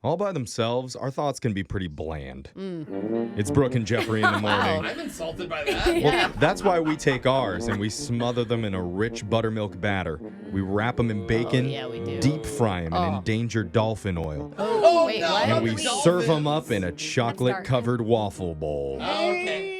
All by themselves, our thoughts can be pretty bland. It's Brooke and Jeffrey in the morning. I'm insulted by that. Well, that's why we take ours and we smother them in a rich buttermilk batter. We wrap them in bacon, we do. deep fry them in endangered dolphin oil. Oh, Wait, no. what? And we Dolphins. serve them up in a chocolate-covered waffle bowl. Oh, okay.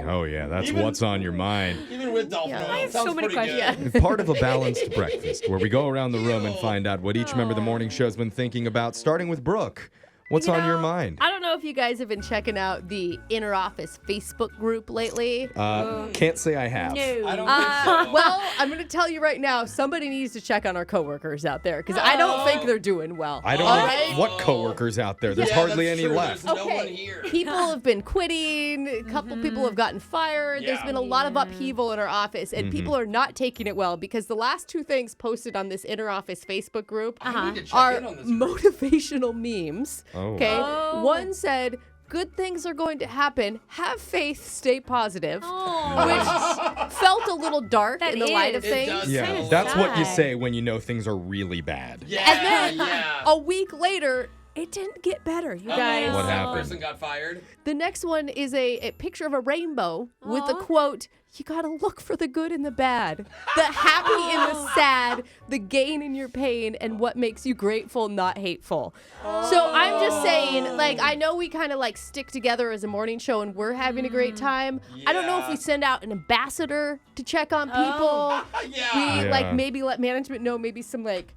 Oh, yeah, that's Even- what's on your mind. Even with dolphin oil, I have sounds so many pretty questions. good. Part of a balanced breakfast where we go around the room and find out what each member of the morning show's been thinking about, starting with Brooke. What's on your mind? I don't know if you guys have been checking out the Inner Office Facebook group lately. Can't say I have. I don't think so. Well, I'm going to tell you right now, somebody needs to check on our coworkers out there because I don't think they're doing well. I don't All know right? what coworkers out there. There's Yeah, hardly that's any true. left. There's no one Okay, here. people have been quitting. A couple people have gotten fired. There's Yeah. been a lot of upheaval in our office, and people are not taking it well because the last two things posted on this Inner Office Facebook group I need to check are in on this group. motivational memes. Oh. Okay, one said, "Good things are going to happen. Have faith. Stay positive," which felt a little dark That in the light of is. It things. does. Yeah, Kinda that's what you sad. say when you know things are really bad. Yeah, And then yeah. a week later, it didn't get better, you guys. What That happened? person got fired. The next one is a picture of a rainbow with the quote, "You gotta look for the good and the bad, the happy and the sad, the gain in your pain, and what makes you grateful, not hateful." So I'm just saying, like, I know we kind of like stick together as a morning show and we're having a great time. I don't know if Yeah. we send out an ambassador to check on people. Yeah. We Yeah. like maybe let management know maybe some like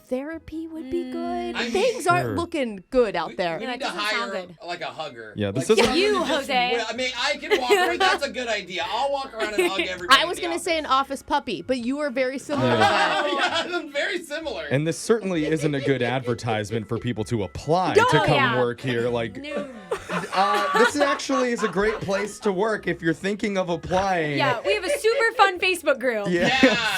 therapy would be good. I mean, Things aren't Sure. looking good out there. We Yeah, need that to doesn't sound hire good. like a hugger. Yeah, this Like, isn't- someone You, to just- Jose. I mean, I can walk around. That's a good idea. I'll walk around and hug everybody. I was in the going to office. say an office puppy, but you were very similar to that. Yeah, very similar. And this certainly isn't a good advertisement for people to apply to come yeah. work here. Like, No. this actually is a great place to work if you're thinking of applying. Yeah, we have a super fun Facebook group. Yeah.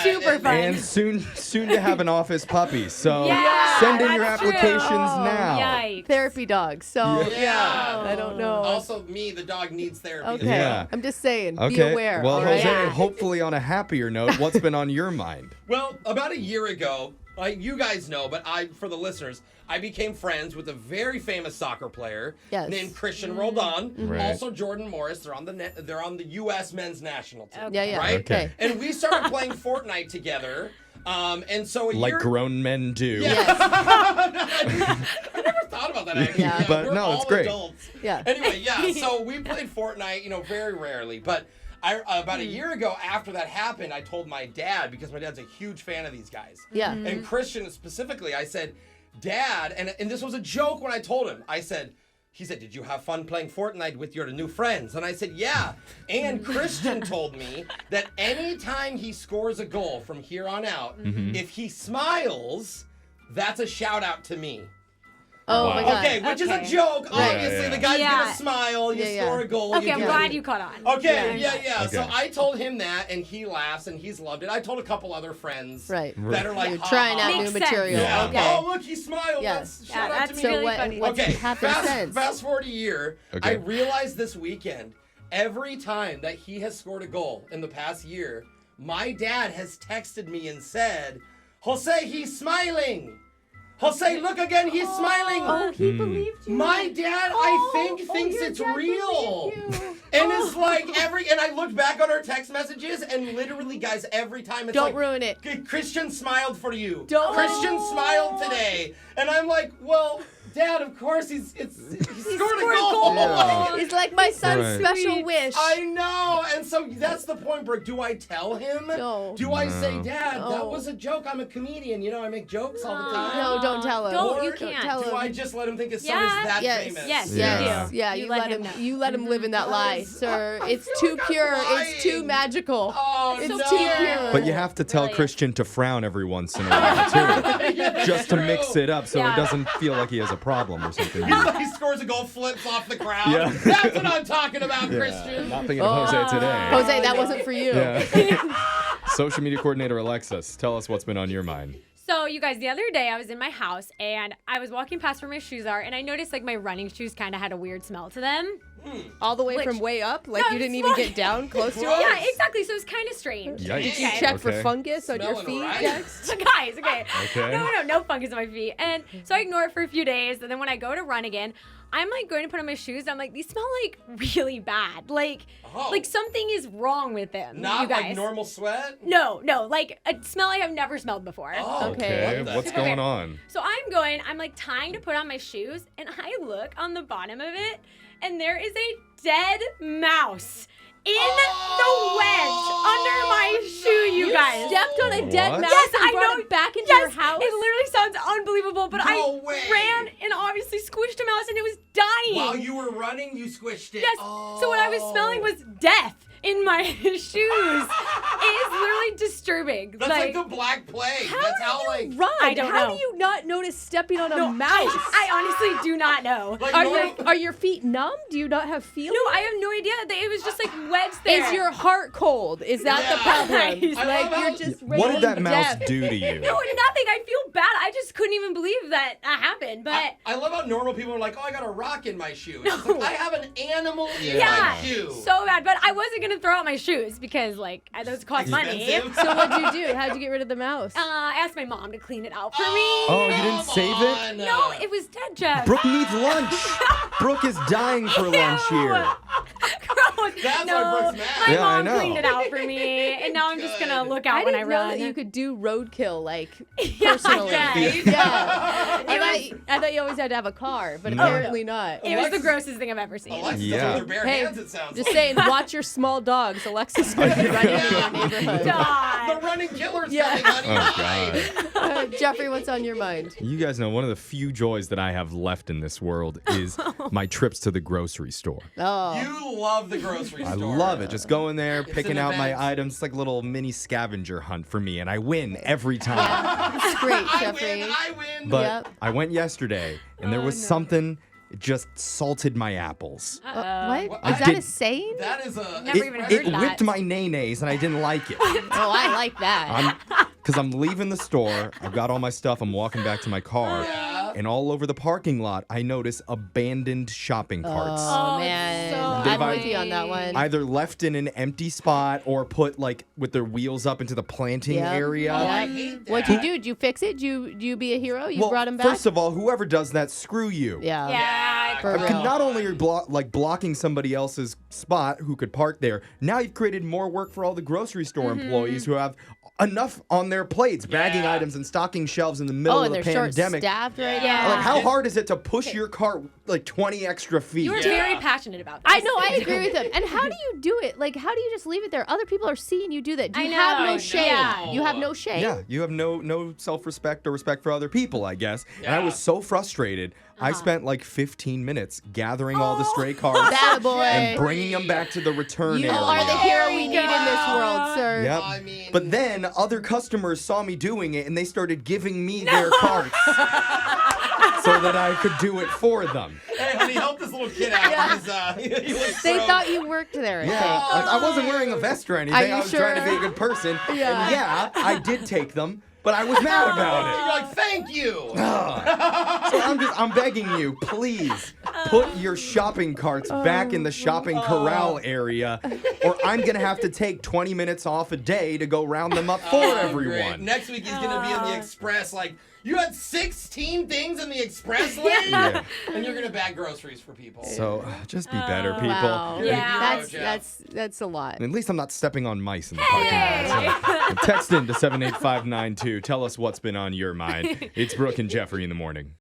Super fun. And soon to have an office puppy. So Yeah, send in your that's true. applications Oh, now. Yikes. Therapy dog. So, Yeah. I don't know. Also, me, the dog needs therapy. Okay. Yeah. I'm just saying, be Okay. aware. Well, all right? Jose, Yeah. hopefully on a happier note, what's been on your mind? Well, about a year ago, you guys know, but for the listeners, I became friends with a very famous soccer player Yes. named Christian Roldan. Right. Also, Jordan Morris. They're on they're on the U.S. men's national team. Yeah, yeah. Right? Okay. And we started playing Fortnite together. And so Like year. grown men do. Yes. I never thought about that actually. Yeah. But we're no, all it's great. Adults. Yeah. Anyway, yeah. So we played Fortnite, very rarely. But about a year ago, after that happened, I told my dad because my dad's a huge fan of these guys. Yeah. And Christian specifically, I said, "Dad," and this was a joke when I told him. He said, "Did you have fun playing Fortnite with your new friends?" And I said, "Yeah." And Christian told me that anytime he scores a goal from here on out, if he smiles, that's a shout out to me. Oh, Wow. my God. Okay, which is a Okay. joke. Right, Obviously, yeah. the guy's Yeah. gonna smile. You Yeah, yeah. score a goal. Okay, I'm you glad you caught on. Okay, yeah. So Okay. I told him that, and he laughs, and he's loved it. I told a couple other friends Right. that are like, You're "Ha, trying ha, out ha." new Makes sense. material. Yeah. Okay. Oh, look, he smiled. Yeah. Shout out that's to me. So really what, funny. what's Okay, happened since? fast forward a year. Okay. I realized this weekend, every time that he has scored a goal in the past year, my dad has texted me and said, "Jose, he's smiling. Jose, look again, he's smiling." Oh, he believed you. My dad, I think, thinks your it's dad real. believed you. And it's like and I looked back on our text messages, and literally, guys, every time it's Don't like, ruin it. Christian smiled for you. Don't- Christian smiled today. And I'm like, well, Dad, of course he scored a goal. Yeah. It's like my son's Right. special Sweet. wish. I know. And so that's the point, Brooke. Do I tell him? No. Do I say, Dad, that No. was a joke. I'm a comedian. I make jokes all the time. No, don't tell him. Don't, Or you do can't. tell Do him. I just let him think his son Yeah. is that Yes. famous? Yes, Yeah. you Yes. do. Yeah, You you let let him him. know. You let him live in that lie, sir. It's too Brooke, I'm pure. It's too lying. magical. Oh, It's no. too pure. But you have to tell Brilliant. Christian to frown every once in a while, too. Yeah, Just to true. mix it up so Yeah. it doesn't feel like he has a problem or something. He scores a goal, flips off the crowd. Yeah. That's what I'm talking about, Christian. Not thinking of Jose today. Jose, that wasn't for you. Yeah. Social media coordinator Alexis, tell us what's been on your mind. So, you guys, the other day I was in my house and I was walking past where my shoes are and I noticed like my running shoes kind of had a weird smell to them. All the way Like- from way up? Like No, you didn't it's even like- get down close to Gross. it? Yeah, exactly. So it's kind of strange. Yikes. Did you Okay. check for Okay. fungus on your Smelling feet right. next? Guys, okay. Okay. No fungus on my feet. And so I ignore it for a few days. And then when I go to run again, I'm like going to put on my shoes. And I'm like, these smell like really bad. Like something is wrong with them. Not you guys. like normal sweat? No, like a smell I have never smelled before. Oh, Okay. what the What's heck? going on? So I'm like tying to put on my shoes, and I look on the bottom of it, and there is a dead mouse in the wedge under my shoe, you guys. Stepped on a dead What? mouse Yes, and I brought know. it back into Yes, your house? it literally sounds unbelievable, but No I way. ran and obviously squished a mouse, and it was dying. While you were running, you squished it. Yes. So what I was smelling was death in my shoes. It is literally disturbing. That's like the Black Plague. That's how like. Run! I don't How know. do you not notice stepping on a No, mouse? I honestly do not know. Like Are normal- are your feet numb? Do you not have feeling? No, I have no idea. It was just like wedged there. Is your heart cold? Is that the Yeah. problem? Nice. I Like love you're how- just What did that raining mouse death. do to you? No, nothing. I feel bad. I just couldn't even believe that happened. But I love how normal people are like, oh, I got a rock in my shoe. It's just like, I have an animal in yeah, my shoe. so bad. But I wasn't gonna throw out my shoes because like those cost money. Expensive. So what'd you do? How'd you get rid of the mouse? I asked my mom to clean it out for me. Oh, you didn't come save it? on. No, it was dead, Jeff. Brooke needs lunch. Brooke is dying for lunch here. Gross. That's no, why Brooke's mad. my Yeah, I mom know. cleaned it out for me, and now I'm just gonna Good. look out when I didn't know run. that you could do roadkill like Yeah, personally. right? Yeah. I thought you always had to have a car, but No. apparently not. It was the Alexis- grossest thing I've ever seen. Alexis Yeah. does it with her bare Hey, hands, it sounds just like. saying, watch your small dogs. Alexis might be running in your neighborhood. The God. running killer's Yeah. coming, honey. Oh, God. Jeffrey, what's on your mind? You guys know one of the few joys that I have left in this world is my trips to the grocery store. Oh. You love the grocery I store. love it. Just going there, picking an out my event. items. It's like a little mini scavenger hunt for me, and I win every time. It's great, I Jeffrey. win, I win. But Yep. I went yesterday, and there was no. something, it just salted my apples. What? What? Is I that did- a saying? that is a... Never It, even it heard that. whipped my nays, and I didn't like it. Oh, I like that. Because I'm leaving the store, I've got all my stuff, I'm walking back to my car, Yeah. and all over the parking lot, I notice abandoned shopping carts. Oh, Oh, man. so I'm with annoying. you on that one. Either left in an empty spot or put like with their wheels up into the planting Yep. area. Oh, I Yep. hate that. What'd you do? Did you fix it? Did you be a hero? You Well, brought him back? first of all, whoever does that, screw you. yeah. Yeah. For Because real. not only are you blocking somebody else's spot who could park there, now you've created more work for all the grocery store Mm-hmm. employees who have enough on their plates, bagging Yeah. items and stocking shelves in the middle Oh, of and the they're pandemic. short-staffed right Yeah. now. Like, how hard is it to push your cart like 20 extra feet? You were Yeah. very passionate about this. I know, I agree with him. And how do you do it? Like, how do you just leave it there? Other people are seeing you do that. Do I you have know. no shame? Yeah. You have no shame? Yeah, you have no self-respect or respect for other people, I guess. And I Yeah. was so frustrated. I spent like 15 minutes gathering all the stray carts That boy. and bringing them back to the return You area. are the hero we need in this go. world, sir. Yep. I mean- But then other customers saw me doing it and they started giving me their carts so that I could do it for them. Hey, honey, help this little kid out. He looks They so- thought you worked there. I Yeah, think. I wasn't wearing a vest or anything. Are you I was trying to be sure? a good person. Yeah. And yeah, I did take them, but I was mad about it. You're like, thank you. So I'm begging you, please put your shopping carts back in the shopping corral area, or I'm gonna have to take 20 minutes off a day to go round them up for Great. everyone. Next week he's gonna be in the express. Like, you had 16 things in the express lane, Yeah. and you're gonna bag groceries for people. So just be better, people. Wow. You're a Yeah. hero, Jeff. That's a lot. At least I'm not stepping on mice in the parking lot. So text in to 78592. Tell us what's been on your mind. It's Brooke and Jeffrey in the morning.